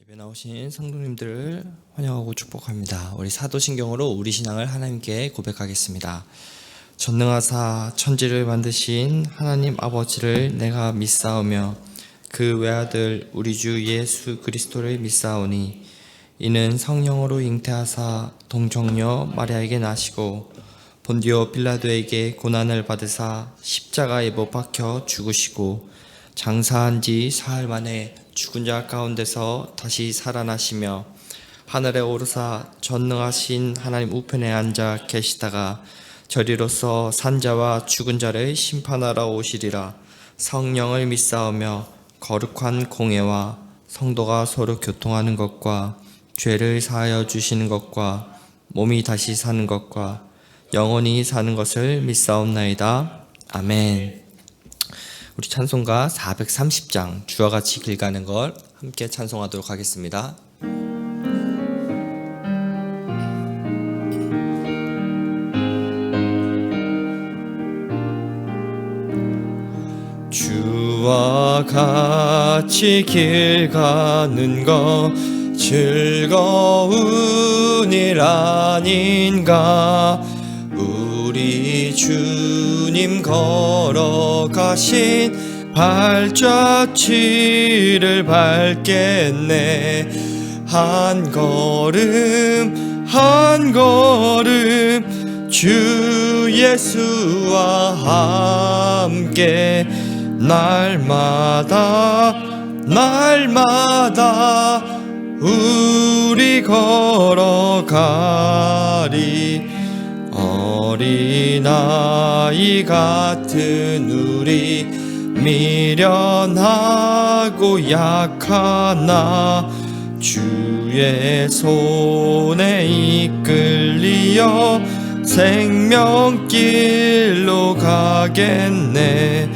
예배 나오신 성도님들을 환영하고 축복합니다. 우리 사도신경으로 우리 신앙을 하나님께 고백하겠습니다. 전능하사 천지를 만드신 하나님 아버지를 내가 믿사오며 그 외아들 우리 주 예수 그리스도를 믿사오니 이는 성령으로 잉태하사 동정녀 마리아에게 나시고 본디오 빌라도에게 고난을 받으사 십자가에 못 박혀 죽으시고 장사한 지 사흘 만에 죽은 자 가운데서 다시 살아나시며 하늘에 오르사 전능하신 하나님 우편에 앉아 계시다가 저리로서 산자와 죽은 자를 심판하러 오시리라. 성령을 믿사오며 거룩한 공예와 성도가 서로 교통하는 것과 죄를 사하여 주시는 것과 몸이 다시 사는 것과 영원히 사는 것을 믿사옵나이다. 아멘. 우리 찬송가 430장 주와 같이 길 가는 걸 함께 찬송하도록 하겠습니다. 주와 같이 길 가는 거 즐거운 일 아닌가. 우리 주님 걸어가신 발자취를 밟겠네. 한 걸음 한 걸음 주 예수와 함께 날마다 날마다 우리 걸어가리. 어린아이 같은 우리 미련하고 약하나 주의 손에 이끌리어 생명길로 가겠네.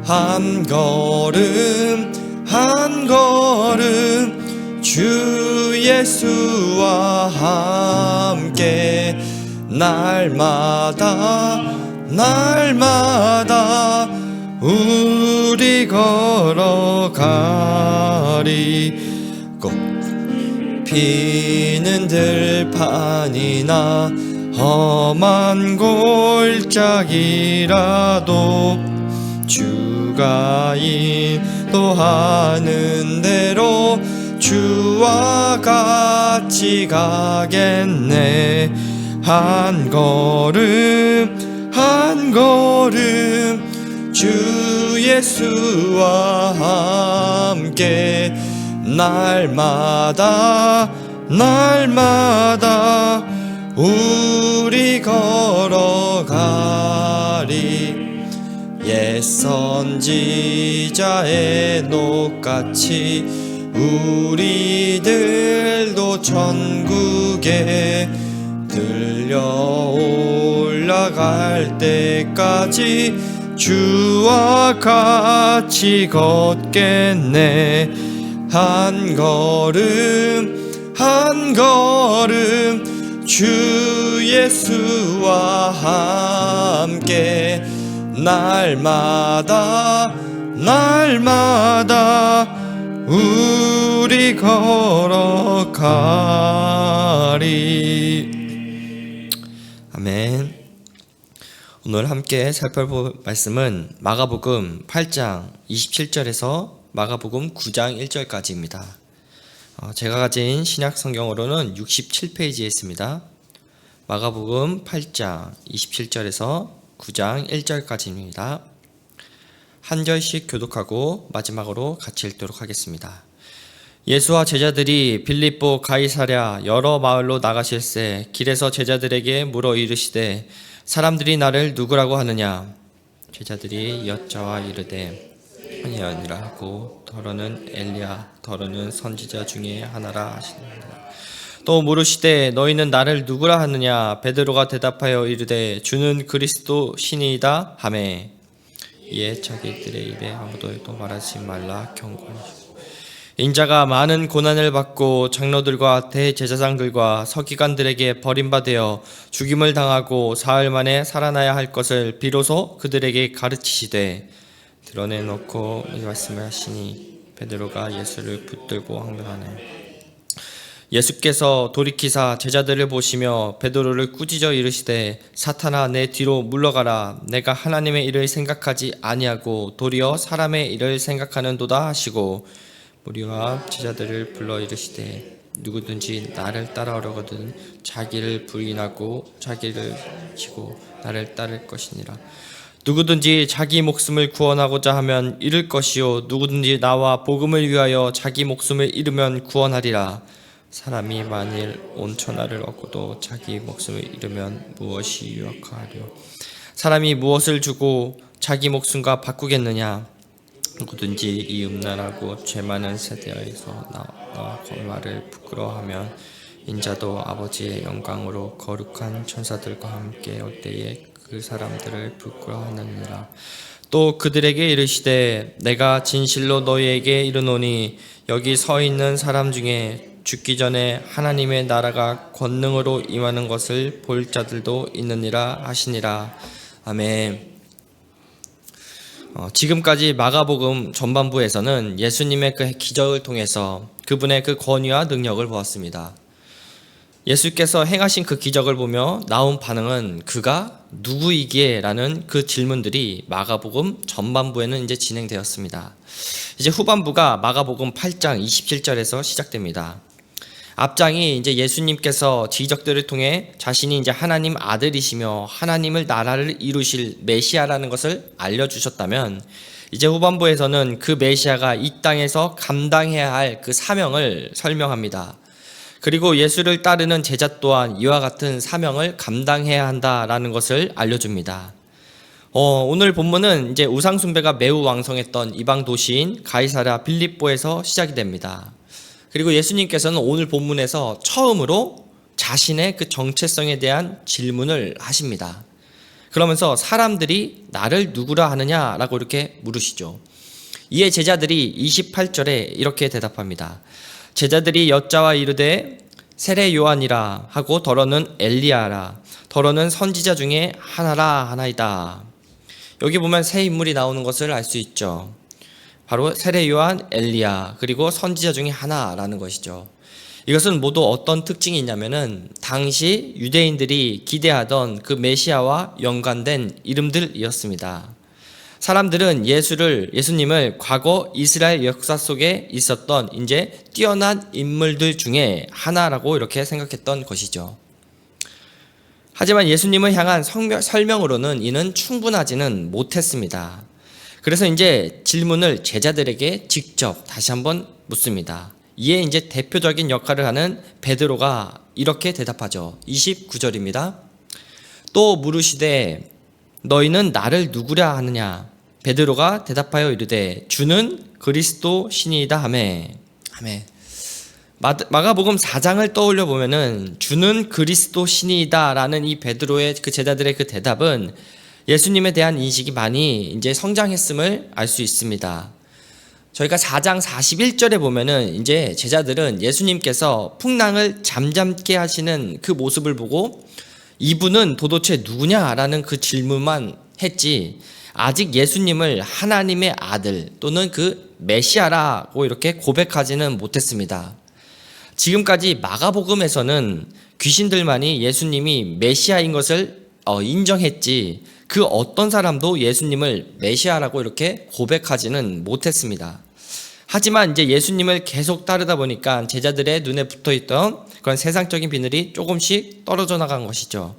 한 걸음 한 걸음 주 예수와 함께 날마다 날마다 우리 걸어가리. 꽃 피는 들판이나 험한 골짜기라도 주가 인도하는 대로 주와 같이 가겠네. 한 걸음 한 걸음 주 예수와 함께 날마다 날마다 우리 걸어가리. 옛 선지자 에녹같이 우리들도 천국에 들려 올라갈 때까지 주와 같이 걷겠네. 한 걸음 한 걸음 주 예수와 함께 날마다 날마다 우리 걸어가리. 아멘. 오늘 함께 살펴볼 말씀은 마가복음 8장 27절에서 마가복음 9장 1절까지입니다. 제가 가진 신약 성경으로는 67페이지에 있습니다. 마가복음 8장 27절에서 9장 1절까지입니다. 한 절씩 교독하고 마지막으로 같이 읽도록 하겠습니다. 예수와 제자들이 빌립보 가이사랴 여러 마을로 나가실새 길에서 제자들에게 물어 이르시되 사람들이 나를 누구라고 하느냐. 제자들이 여짜와 이르되 아니라 하고 더러는 엘리야 더러는 선지자 중에 하나라 하시니라. 또 물으시되 너희는 나를 누구라 하느냐. 베드로가 대답하여 이르되 주는 그리스도 신이다 하매 이에 자기들의 입에 아무도 또 말하지 말라 경고하시고 인자가 많은 고난을 받고 장로들과 대제사장들과 서기관들에게 버림받아 죽임을 당하고 사흘 만에 살아나야 할 것을 비로소 그들에게 가르치시되 드러내놓고 이 말씀을 하시니 베드로가 예수를 붙들고 항변하네. 예수께서 돌이키사 제자들을 보시며 베드로를 꾸짖어 이르시되 사탄아 내 뒤로 물러가라 내가 하나님의 일을 생각하지 아니하고 도리어 사람의 일을 생각하는도다 하시고 무리와 제자들을 불러 이르시되 누구든지 나를 따라오려거든 자기를 부인하고 자기를 지고 나를 따를 것이니라. 누구든지 자기 목숨을 구원하고자 하면 잃을 것이요 누구든지 나와 복음을 위하여 자기 목숨을 잃으면 구원하리라. 사람이 만일 온 천하를 얻고도 자기 목숨을 잃으면 무엇이 유익하리요? 사람이 무엇을 주고 자기 목숨과 바꾸겠느냐? 누구든지 이 음란하고 죄 많은 세대에서 나와 말을 부끄러워하면 인자도 아버지의 영광으로 거룩한 천사들과 함께 올 때에 그 사람들을 부끄러워하느니라. 또 그들에게 이르시되 내가 진실로 너희에게 이르노니 여기 서 있는 사람 중에 죽기 전에 하나님의 나라가 권능으로 임하는 것을 볼 자들도 있느니라 하시니라. 아멘. 지금까지 마가복음 전반부에서는 예수님의 그 기적을 통해서 그분의 그 권위와 능력을 보았습니다. 예수께서 행하신 그 기적을 보며 나온 반응은 그가 누구이기에? 라는 그 질문들이 마가복음 전반부에는 이제 진행되었습니다. 이제 후반부가 마가복음 8장 27절에서 시작됩니다. 앞장이 이제 예수님께서 기적들을 통해 자신이 이제 하나님 아들이시며 하나님을 나라를 이루실 메시아라는 것을 알려주셨다면 이제 후반부에서는 그 메시아가 이 땅에서 감당해야 할 그 사명을 설명합니다. 그리고 예수를 따르는 제자 또한 이와 같은 사명을 감당해야 한다라는 것을 알려줍니다. 오늘 본문은 이제 우상숭배가 매우 왕성했던 이방 도시인 가이사랴 빌립보에서 시작이 됩니다. 그리고 예수님께서는 오늘 본문에서 처음으로 자신의 그 정체성에 대한 질문을 하십니다. 그러면서 사람들이 나를 누구라 하느냐라고 이렇게 물으시죠. 이에 제자들이 28절에 이렇게 대답합니다. 제자들이 여짜와 이르되 세례 요한이라 하고 더러는 엘리야라 더러는 선지자 중에 하나라 하나이다. 여기 보면 세 인물이 나오는 것을 알 수 있죠. 바로 세례 요한, 엘리야 그리고 선지자 중에 하나라는 것이죠. 이것은 모두 어떤 특징이 있냐면은 당시 유대인들이 기대하던 그 메시아와 연관된 이름들이었습니다. 사람들은 예수님을 과거 이스라엘 역사 속에 있었던 이제 뛰어난 인물들 중에 하나라고 이렇게 생각했던 것이죠. 하지만 예수님을 향한 설명으로는 이는 충분하지는 못했습니다. 그래서 이제 질문을 제자들에게 직접 다시 한번 묻습니다. 이에 이제 대표적인 역할을 하는 베드로가 이렇게 대답하죠. 29절입니다. 또 물으시되 너희는 나를 누구라 하느냐? 베드로가 대답하여 이르되 주는 그리스도 신이다 하매. 마가복음 4장을 떠올려 보면은 주는 그리스도 신이다라는 이 베드로의 그 제자들의 그 대답은 예수님에 대한 인식이 많이 이제 성장했음을 알 수 있습니다. 저희가 4장 41절에 보면은 이제 제자들은 예수님께서 풍랑을 잠잠케 하시는 그 모습을 보고 이분은 도대체 누구냐라는 그 질문만 했지 아직 예수님을 하나님의 아들 또는 그 메시아라고 이렇게 고백하지는 못했습니다. 지금까지 마가복음에서는 귀신들만이 예수님이 메시아인 것을 인정했지 그 어떤 사람도 예수님을 메시아라고 이렇게 고백하지는 못했습니다. 하지만 이제 예수님을 계속 따르다 보니까 제자들의 눈에 붙어있던 그런 세상적인 비늘이 조금씩 떨어져 나간 것이죠.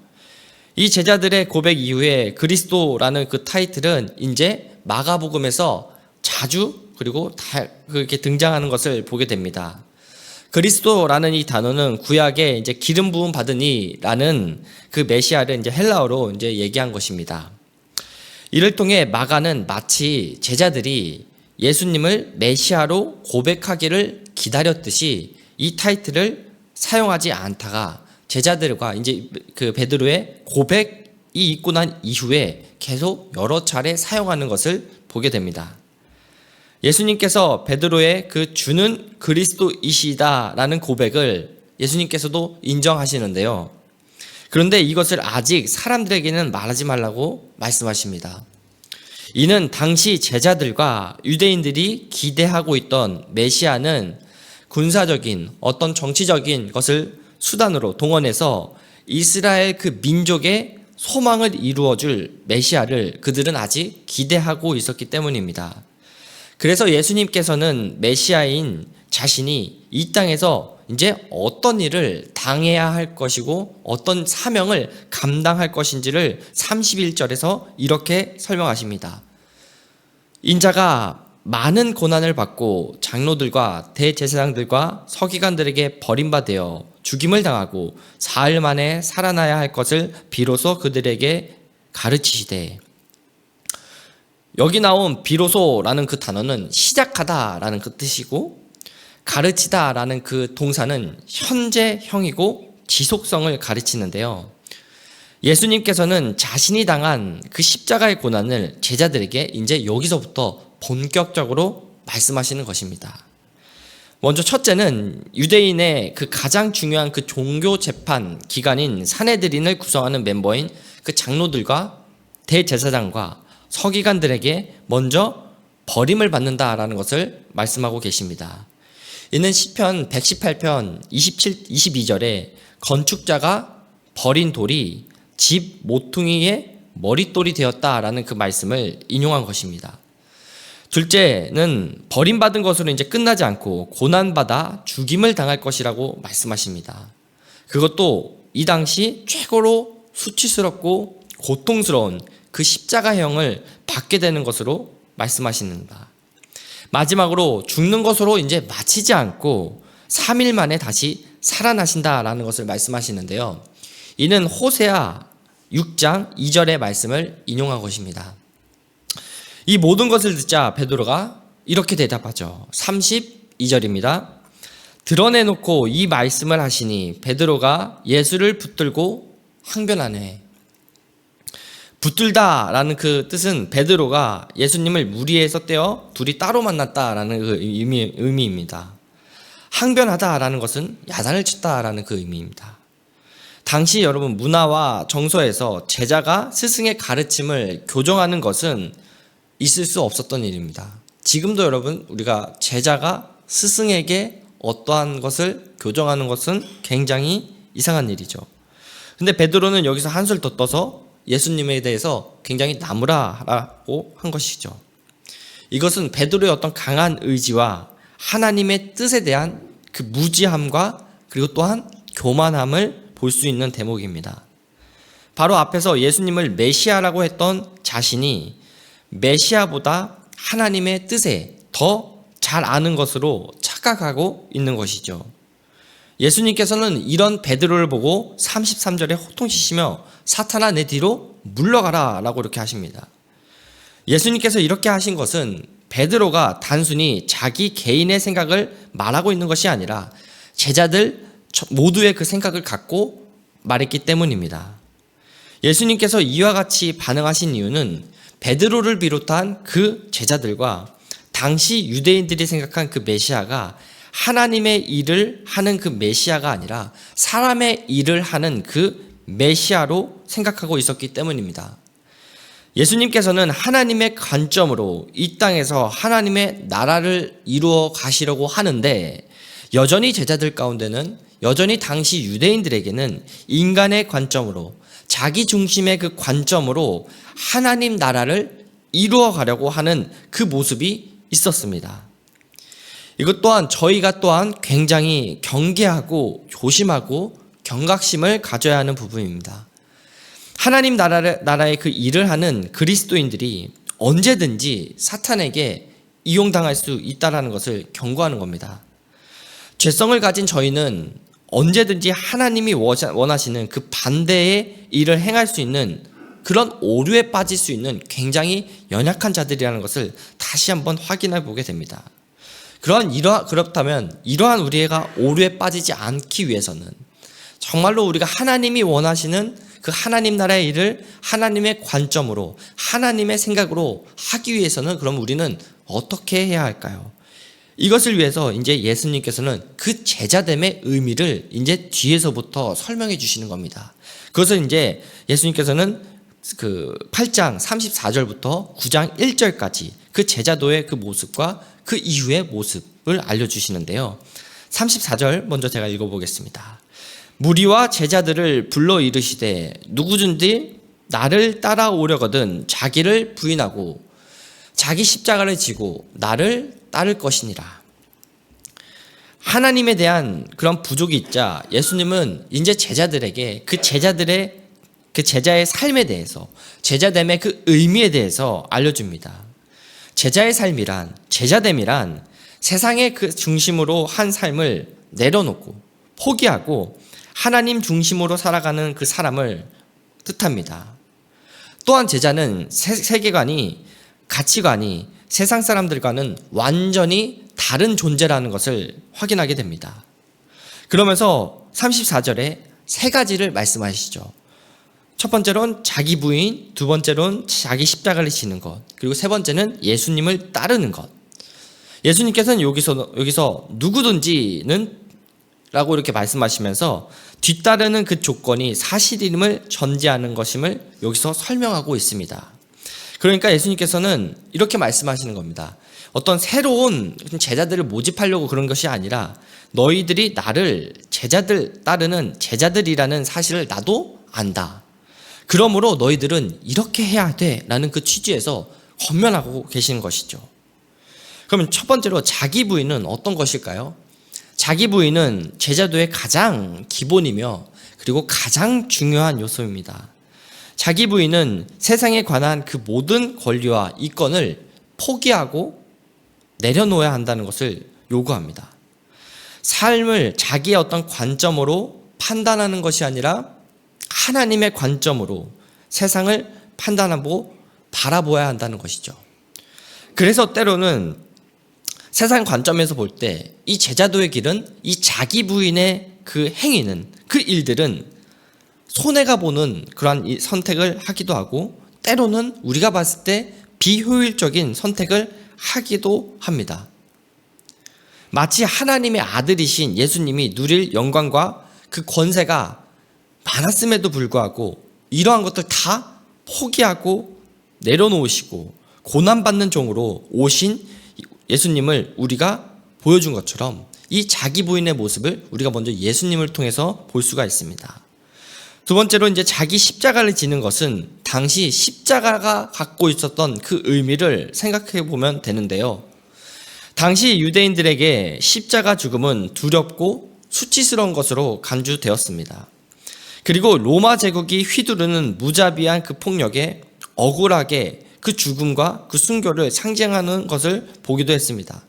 이 제자들의 고백 이후에 그리스도라는 그 타이틀은 이제 마가복음에서 자주 그리고 그렇게 등장하는 것을 보게 됩니다. 그리스도라는 이 단어는 구약에 이제 기름 부음 받은 이라는 그 메시아를 이제 헬라어로 이제 얘기한 것입니다. 이를 통해 마가는 마치 제자들이 예수님을 메시아로 고백하기를 기다렸듯이 이 타이틀을 사용하지 않다가 제자들과 이제 그 베드로의 고백이 있고 난 이후에 계속 여러 차례 사용하는 것을 보게 됩니다. 예수님께서 베드로의 그 주는 그리스도이시다라는 고백을 예수님께서도 인정하시는데요. 그런데 이것을 아직 사람들에게는 말하지 말라고 말씀하십니다. 이는 당시 제자들과 유대인들이 기대하고 있던 메시아는 군사적인 어떤 정치적인 것을 수단으로 동원해서 이스라엘 그 민족의 소망을 이루어줄 메시아를 그들은 아직 기대하고 있었기 때문입니다. 그래서 예수님께서는 메시아인 자신이 이 땅에서 이제 어떤 일을 당해야 할 것이고 어떤 사명을 감당할 것인지를 31절에서 이렇게 설명하십니다. 인자가 많은 고난을 받고 장로들과 대제사장들과 서기관들에게 버림받아 죽임을 당하고 사흘 만에 살아나야 할 것을 비로소 그들에게 가르치시되, 여기 나온 비로소라는 그 단어는 시작하다라는 그 뜻이고, 가르치다라는 그 동사는 현재형이고 지속성을 가르치는데요. 예수님께서는 자신이 당한 그 십자가의 고난을 제자들에게 이제 여기서부터 본격적으로 말씀하시는 것입니다. 먼저 첫째는 유대인의 그 가장 중요한 그 종교 재판 기관인 산헤드린을 구성하는 멤버인 그 장로들과 대제사장과 서기관들에게 먼저 버림을 받는다라는 것을 말씀하고 계십니다. 이는 시편 118편 22절에 건축자가 버린 돌이 집 모퉁이의 머릿돌이 되었다라는 그 말씀을 인용한 것입니다. 둘째는 버림받은 것으로 이제 끝나지 않고 고난받아 죽임을 당할 것이라고 말씀하십니다. 그것도 이 당시 최고로 수치스럽고 고통스러운 그 십자가형을 받게 되는 것으로 말씀하십니다. 마지막으로 죽는 것으로 이제 마치지 않고 3일 만에 다시 살아나신다라는 것을 말씀하시는데요. 이는 호세아 6장 2절의 말씀을 인용한 것입니다. 이 모든 것을 듣자 베드로가 이렇게 대답하죠. 32절입니다. 드러내놓고 이 말씀을 하시니 베드로가 예수를 붙들고 항변하네. 붙들다라는 그 뜻은 베드로가 예수님을 무리에서 떼어 둘이 따로 만났다라는 그 의미입니다. 항변하다라는 것은 야단을 쳤다라는 그 의미입니다. 당시 여러분 문화와 정서에서 제자가 스승의 가르침을 교정하는 것은 있을 수 없었던 일입니다. 지금도 여러분 우리가 제자가 스승에게 어떠한 것을 교정하는 것은 굉장히 이상한 일이죠. 근데 베드로는 여기서 한술 더 떠서 예수님에 대해서 굉장히 나무라라고 한 것이죠. 이것은 베드로의 어떤 강한 의지와 하나님의 뜻에 대한 그 무지함과 그리고 또한 교만함을 볼 수 있는 대목입니다. 바로 앞에서 예수님을 메시아라고 했던 자신이 메시아보다 하나님의 뜻에 더 잘 아는 것으로 착각하고 있는 것이죠. 예수님께서는 이런 베드로를 보고 33절에 호통치시며 사탄아 내 뒤로 물러가라 라고 이렇게 하십니다. 예수님께서 이렇게 하신 것은 베드로가 단순히 자기 개인의 생각을 말하고 있는 것이 아니라 제자들 모두의 그 생각을 갖고 말했기 때문입니다. 예수님께서 이와 같이 반응하신 이유는 베드로를 비롯한 그 제자들과 당시 유대인들이 생각한 그 메시아가 하나님의 일을 하는 그 메시아가 아니라 사람의 일을 하는 그 메시아로 생각하고 있었기 때문입니다. 예수님께서는 하나님의 관점으로 이 땅에서 하나님의 나라를 이루어 가시려고 하는데 여전히 제자들 가운데는 여전히 당시 유대인들에게는 인간의 관점으로 자기 중심의 그 관점으로 하나님 나라를 이루어 가려고 하는 그 모습이 있었습니다. 이것 또한 저희가 또한 굉장히 경계하고 조심하고 경각심을 가져야 하는 부분입니다. 하나님 나라의 그 일을 하는 그리스도인들이 언제든지 사탄에게 이용당할 수 있다는 것을 경고하는 겁니다. 죄성을 가진 저희는 언제든지 하나님이 원하시는 그 반대의 일을 행할 수 있는 그런 오류에 빠질 수 있는 굉장히 연약한 자들이라는 것을 다시 한번 확인해 보게 됩니다. 그렇다면 이러한 우리가 오류에 빠지지 않기 위해서는 정말로 우리가 하나님이 원하시는 그 하나님 나라의 일을 하나님의 관점으로 하나님의 생각으로 하기 위해서는 그럼 우리는 어떻게 해야 할까요? 이것을 위해서 이제 예수님께서는 그 제자됨의 의미를 이제 뒤에서부터 설명해 주시는 겁니다. 그것을 이제 예수님께서는 그 8장 34절부터 9장 1절까지 그 제자도의 그 모습과 그 이후의 모습을 알려주시는데요. 34절 먼저 제가 읽어보겠습니다. 무리와 제자들을 불러 이르시되 누구든지 나를 따라오려거든 자기를 부인하고 자기 십자가를 지고 나를 따를 것이니라. 하나님에 대한 그런 부족이 있자 예수님은 이제 제자들에게 그 제자의 삶에 대해서, 제자됨의 그 의미에 대해서 알려줍니다. 제자의 삶이란, 제자됨이란 세상의 그 중심으로 한 삶을 내려놓고 포기하고 하나님 중심으로 살아가는 그 사람을 뜻합니다. 또한 제자는 세계관이, 가치관이 세상 사람들과는 완전히 다른 존재라는 것을 확인하게 됩니다. 그러면서 34절에 세 가지를 말씀하시죠. 첫 번째로는 자기 부인, 두 번째로는 자기 십자가를 지는 것, 그리고 세 번째는 예수님을 따르는 것. 예수님께서는 여기서 누구든지는 라고 이렇게 말씀하시면서 뒤따르는 그 조건이 사실임을 전제하는 것임을 여기서 설명하고 있습니다. 그러니까 예수님께서는 이렇게 말씀하시는 겁니다. 어떤 새로운 제자들을 모집하려고 그런 것이 아니라 너희들이 나를 따르는 제자들이라는 사실을 나도 안다. 그러므로 너희들은 이렇게 해야 돼 라는 그 취지에서 권면하고 계시는 것이죠. 그러면 첫 번째로 자기 부인은 어떤 것일까요? 자기 부인은 제자도의 가장 기본이며 그리고 가장 중요한 요소입니다. 자기 부인은 세상에 관한 그 모든 권리와 이권을 포기하고 내려놓아야 한다는 것을 요구합니다. 삶을 자기의 어떤 관점으로 판단하는 것이 아니라 하나님의 관점으로 세상을 판단하고 바라보아야 한다는 것이죠. 그래서 때로는 세상 관점에서 볼 때 이 제자도의 길은, 이 자기 부인의 그 행위는, 그 일들은 손해가 보는 그러한 선택을 하기도 하고 때로는 우리가 봤을 때 비효율적인 선택을 하기도 합니다. 마치 하나님의 아들이신 예수님이 누릴 영광과 그 권세가 많았음에도 불구하고 이러한 것들 다 포기하고 내려놓으시고 고난받는 종으로 오신 예수님을 우리가 보여준 것처럼 이 자기 부인의 모습을 우리가 먼저 예수님을 통해서 볼 수가 있습니다. 두 번째로 이제 자기 십자가를 지는 것은 당시 십자가가 갖고 있었던 그 의미를 생각해 보면 되는데요. 당시 유대인들에게 십자가 죽음은 두렵고 수치스러운 것으로 간주되었습니다. 그리고 로마 제국이 휘두르는 무자비한 그 폭력에 억울하게 그 죽음과 그 순교를 상징하는 것을 보기도 했습니다.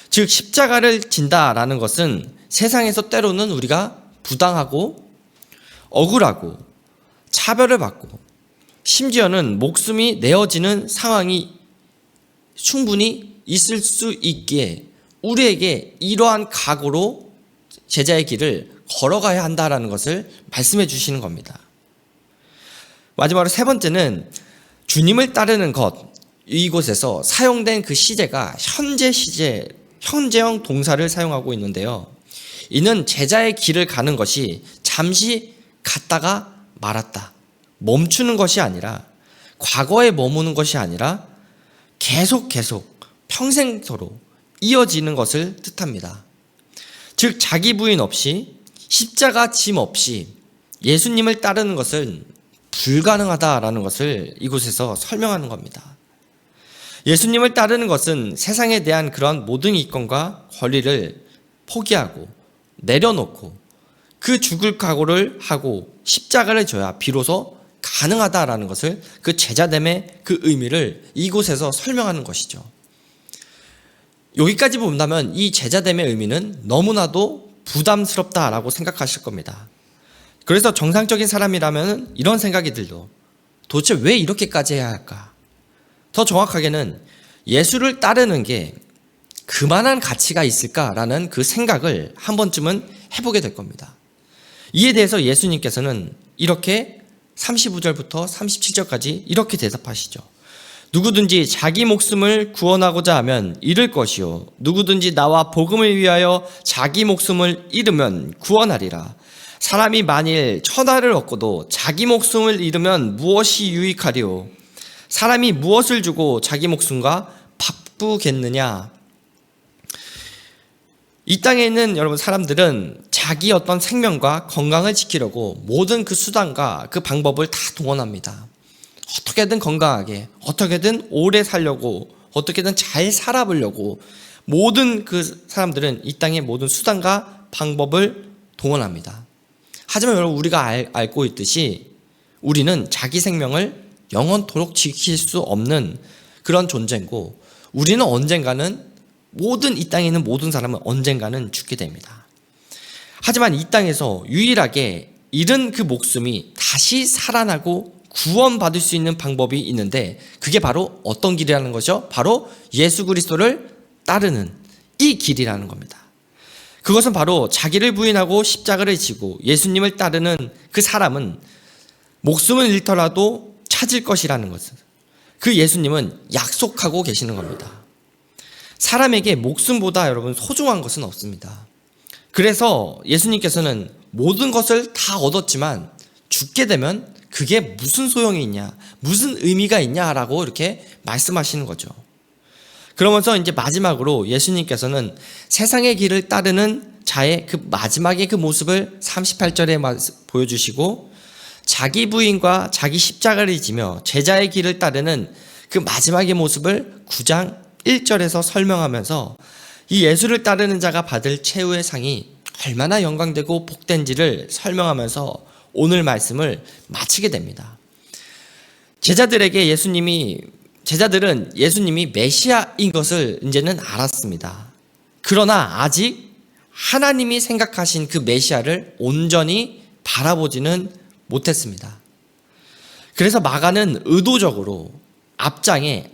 즉 십자가를 진다라는 것은 세상에서 때로는 우리가 부당하고 억울하고 차별을 받고 심지어는 목숨이 내어지는 상황이 충분히 있을 수 있기에 우리에게 이러한 각오로 제자의 길을 걸어가야 한다라는 것을 말씀해 주시는 겁니다. 마지막으로 세 번째는 주님을 따르는 것, 이곳에서 사용된 그 시제가 현재형 동사를 사용하고 있는데요. 이는 제자의 길을 가는 것이 잠시 갔다가 말았다, 멈추는 것이 아니라 과거에 머무는 것이 아니라 계속 평생토록 이어지는 것을 뜻합니다. 즉 자기 부인 없이 십자가 짐 없이 예수님을 따르는 것은 불가능하다라는 것을 이곳에서 설명하는 겁니다. 예수님을 따르는 것은 세상에 대한 그런 모든 이권과 권리를 포기하고 내려놓고 그 죽을 각오를 하고 십자가를 져야 비로소 가능하다라는 것을, 그 제자됨의 그 의미를 이곳에서 설명하는 것이죠. 여기까지 본다면 이 제자됨의 의미는 너무나도 부담스럽다라고 생각하실 겁니다. 그래서 정상적인 사람이라면 이런 생각이 들죠. 도대체 왜 이렇게까지 해야 할까? 더 정확하게는 예수를 따르는 게 그만한 가치가 있을까라는 그 생각을 한 번쯤은 해보게 될 겁니다. 이에 대해서 예수님께서는 이렇게 35절부터 37절까지 이렇게 대답하시죠. 누구든지 자기 목숨을 구원하고자 하면 잃을 것이요 누구든지 나와 복음을 위하여 자기 목숨을 잃으면 구원하리라. 사람이 만일 천하를 얻고도 자기 목숨을 잃으면 무엇이 유익하리요? 사람이 무엇을 주고 자기 목숨과 바꾸겠느냐? 이 땅에 있는 여러분 사람들은 자기 어떤 생명과 건강을 지키려고 모든 그 수단과 그 방법을 다 동원합니다. 어떻게든 건강하게, 어떻게든 오래 살려고, 어떻게든 잘 살아보려고 모든 그 사람들은 이 땅의 모든 수단과 방법을 동원합니다. 하지만 여러분, 우리가 알고 있듯이 우리는 자기 생명을 영원토록 지킬 수 없는 그런 존재고, 우리는 언젠가는 이 땅에 있는 모든 사람은 언젠가는 죽게 됩니다. 하지만 이 땅에서 유일하게 잃은 그 목숨이 다시 살아나고 구원받을 수 있는 방법이 있는데, 그게 바로 어떤 길이라는 거죠? 바로 예수 그리스도를 따르는 이 길이라는 겁니다. 그것은 바로 자기를 부인하고 십자가를 지고 예수님을 따르는 그 사람은 목숨을 잃더라도 찾을 것이라는 것을, 그 예수님은 약속하고 계시는 겁니다. 사람에게 목숨보다 여러분 소중한 것은 없습니다. 그래서 예수님께서는 모든 것을 다 얻었지만 죽게 되면 그게 무슨 소용이 있냐, 무슨 의미가 있냐라고 이렇게 말씀하시는 거죠. 그러면서 이제 마지막으로 예수님께서는 세상의 길을 따르는 자의 그 마지막의 그 모습을 38절에 보여주시고, 자기 부인과 자기 십자가를 지며 제자의 길을 따르는 그 마지막의 모습을 9장 1절에서 설명하면서 이 예수를 따르는 자가 받을 최후의 상이 얼마나 영광되고 복된지를 설명하면서 오늘 말씀을 마치게 됩니다. 제자들은 예수님이 메시아인 것을 이제는 알았습니다. 그러나 아직 하나님이 생각하신 그 메시아를 온전히 바라보지는 못했습니다. 그래서 마가는 의도적으로 앞장에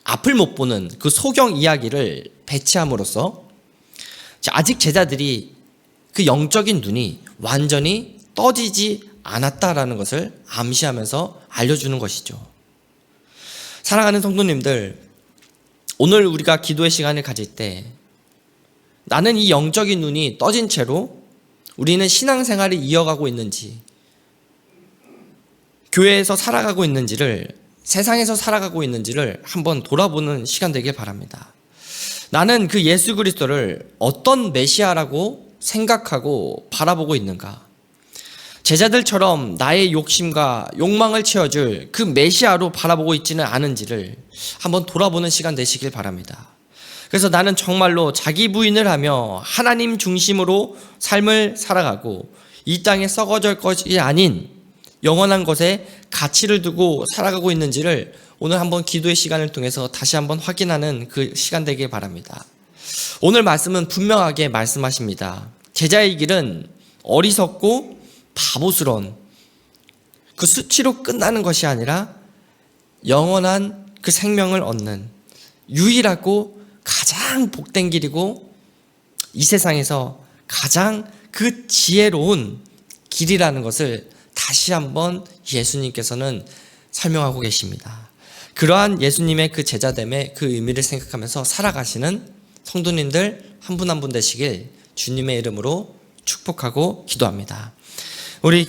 앞을 못 보는 그 소경 이야기를 배치함으로써 아직 제자들이 그 영적인 눈이 완전히 떠지지 않았다라는 것을 암시하면서 알려주는 것이죠. 사랑하는 성도님들, 오늘 우리가 기도의 시간을 가질 때 나는 이 영적인 눈이 떠진 채로 우리는 신앙생활을 이어가고 있는지, 교회에서 살아가고 있는지를, 세상에서 살아가고 있는지를 한번 돌아보는 시간 되길 바랍니다. 나는 그 예수 그리스도를 어떤 메시아라고 생각하고 바라보고 있는가? 제자들처럼 나의 욕심과 욕망을 채워줄 그 메시아로 바라보고 있지는 않은지를 한번 돌아보는 시간 되시길 바랍니다. 그래서 나는 정말로 자기 부인을 하며 하나님 중심으로 삶을 살아가고 이 땅에 썩어질 것이 아닌 영원한 것에 가치를 두고 살아가고 있는지를 오늘 한번 기도의 시간을 통해서 다시 한번 확인하는 그 시간 되길 바랍니다. 오늘 말씀은 분명하게 말씀하십니다. 제자의 길은 어리석고 바보스러운 그 수치로 끝나는 것이 아니라 영원한 그 생명을 얻는 유일하고 가장 복된 길이고 이 세상에서 가장 그 지혜로운 길이라는 것을 다시 한번 예수님께서는 설명하고 계십니다. 그러한 예수님의 그 제자됨의 그 의미를 생각하면서 살아가시는 성도님들 한 분 한 분 되시길 주님의 이름으로 축복하고 기도합니다. 우리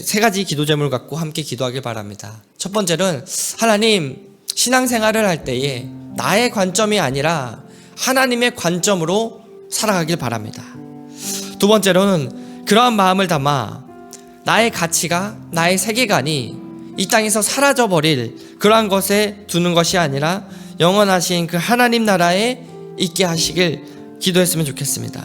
세 가지 기도 제목을 갖고 함께 기도하길 바랍니다. 첫 번째는 하나님, 신앙생활을 할 때에 나의 관점이 아니라 하나님의 관점으로 살아가길 바랍니다. 두 번째로는 그러한 마음을 담아 나의 가치가, 나의 세계관이 이 땅에서 사라져버릴 그러한 것에 두는 것이 아니라 영원하신 그 하나님 나라에 있게 하시길 기도했으면 좋겠습니다.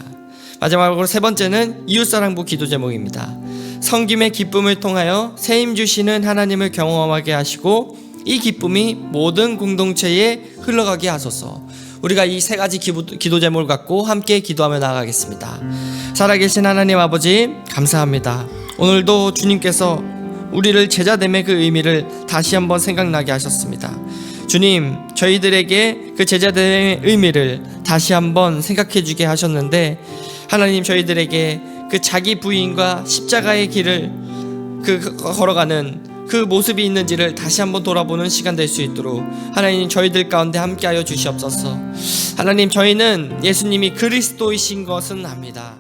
마지막으로 세 번째는 이웃사랑부 기도 제목입니다. 섬김의 기쁨을 통하여 세임 주시는 하나님을 경험하게 하시고 이 기쁨이 모든 공동체에 흘러가게 하소서. 우리가 이 세 가지 기도 제목을 갖고 함께 기도하며 나아가겠습니다. 살아계신 하나님 아버지, 감사합니다. 오늘도 주님께서 우리를 제자됨의 그 의미를 다시 한번 생각나게 하셨습니다. 주님, 저희들에게 그 제자됨의 의미를 다시 한번 생각해 주게 하셨는데, 하나님, 저희들에게 그 자기 부인과 십자가의 길을 걸어가는 그 모습이 있는지를 다시 한번 돌아보는 시간 될 수 있도록 하나님, 저희들 가운데 함께하여 주시옵소서. 하나님, 저희는 예수님이 그리스도이신 것은 압니다.